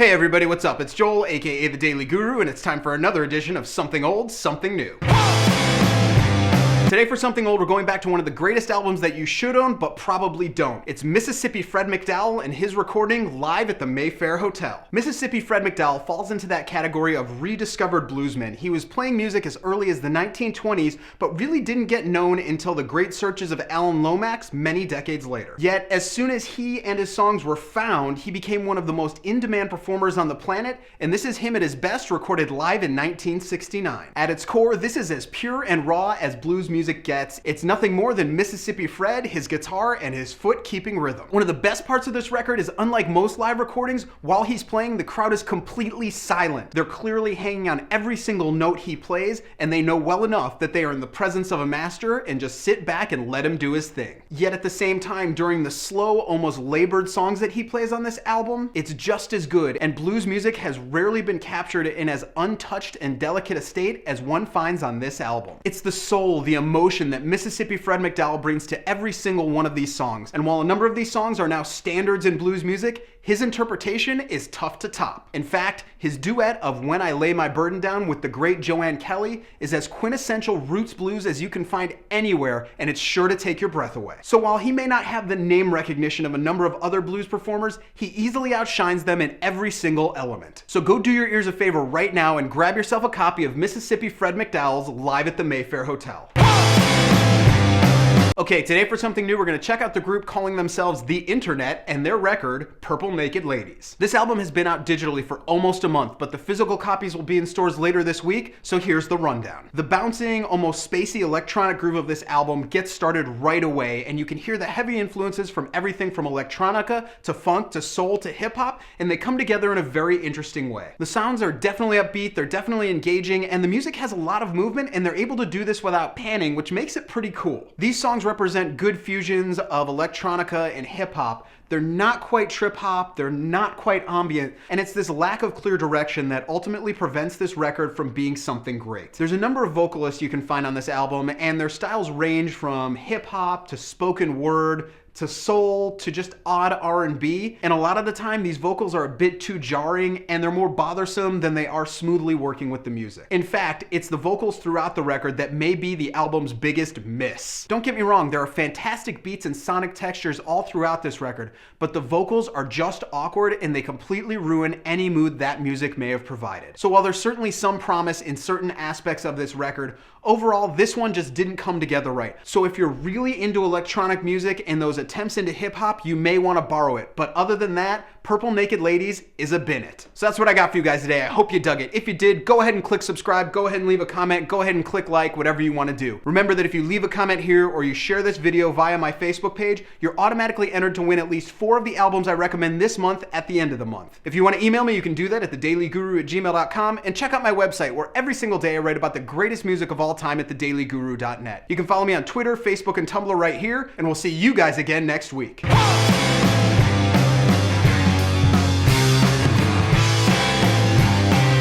Hey everybody, what's up? It's Joel, aka The Daily Guru, and it's time for another edition of Something Old, Something New. Today for Something Old, we're going back to one of the greatest albums that you should own, but probably don't. It's Mississippi Fred McDowell and his recording live at the Mayfair Hotel. Mississippi Fred McDowell falls into that category of rediscovered bluesmen. He was playing music as early as the 1920s, but really didn't get known until the great searches of Alan Lomax many decades later. Yet, as soon as he and his songs were found, he became one of the most in-demand performers on the planet, and this is him at his best, recorded live in 1969. At its core, this is as pure and raw as blues music gets. It's nothing more than Mississippi Fred, his guitar, and his foot keeping rhythm. One of the best parts of this record is, unlike most live recordings, while he's playing, the crowd is completely silent. They're clearly hanging on every single note he plays, and they know well enough that they are in the presence of a master and just sit back and let him do his thing. Yet at the same time, during the slow, almost labored songs that he plays on this album, it's just as good, and blues music has rarely been captured in as untouched and delicate a state as one finds on this album. It's the soul, the emotion that Mississippi Fred McDowell brings to every single one of these songs. And while a number of these songs are now standards in blues music, his interpretation is tough to top. In fact, his duet of When I Lay My Burden Down with the great Joanne Kelly is as quintessential roots blues as you can find anywhere, and it's sure to take your breath away. So while he may not have the name recognition of a number of other blues performers, he easily outshines them in every single element. So go do your ears a favor right now and grab yourself a copy of Mississippi Fred McDowell's live at the Mayfair Hotel. Okay, today for something new, we're going to check out the group calling themselves The Internet and their record, Purple Naked Ladies. This album has been out digitally for almost a month, but the physical copies will be in stores later this week, so here's the rundown. The bouncing, almost spacey electronic groove of this album gets started right away, and you can hear the heavy influences from everything from electronica to funk to soul to hip-hop, and they come together in a very interesting way. The sounds are definitely upbeat, they're definitely engaging, and the music has a lot of movement, and they're able to do this without panning, which makes it pretty cool. These songs represent good fusions of electronica and hip-hop. They're not quite trip-hop, they're not quite ambient, and it's this lack of clear direction that ultimately prevents this record from being something great. There's a number of vocalists you can find on this album, and their styles range from hip-hop to spoken word, to soul, to just odd R&B, and a lot of the time these vocals are a bit too jarring and they're more bothersome than they are smoothly working with the music. In fact, it's the vocals throughout the record that may be the album's biggest miss. Don't get me wrong, there are fantastic beats and sonic textures all throughout this record, but the vocals are just awkward and they completely ruin any mood that music may have provided. So while there's certainly some promise in certain aspects of this record, overall this one just didn't come together right. So if you're really into electronic music and those attempts into hip-hop, you may want to borrow it. But other than that, Purple Naked Ladies is a bin it. So that's what I got for you guys today. I hope you dug it. If you did, go ahead and click subscribe, go ahead and leave a comment, go ahead and click like, whatever you want to do. Remember that if you leave a comment here or you share this video via my Facebook page, you're automatically entered to win at least 4 of the albums I recommend this month at the end of the month. If you want to email me, you can do that at thedailyguru@gmail.com, and check out my website where every single day I write about the greatest music of all time at thedailyguru.net. You can follow me on Twitter, Facebook, and Tumblr right here, and we'll see you guys again next week.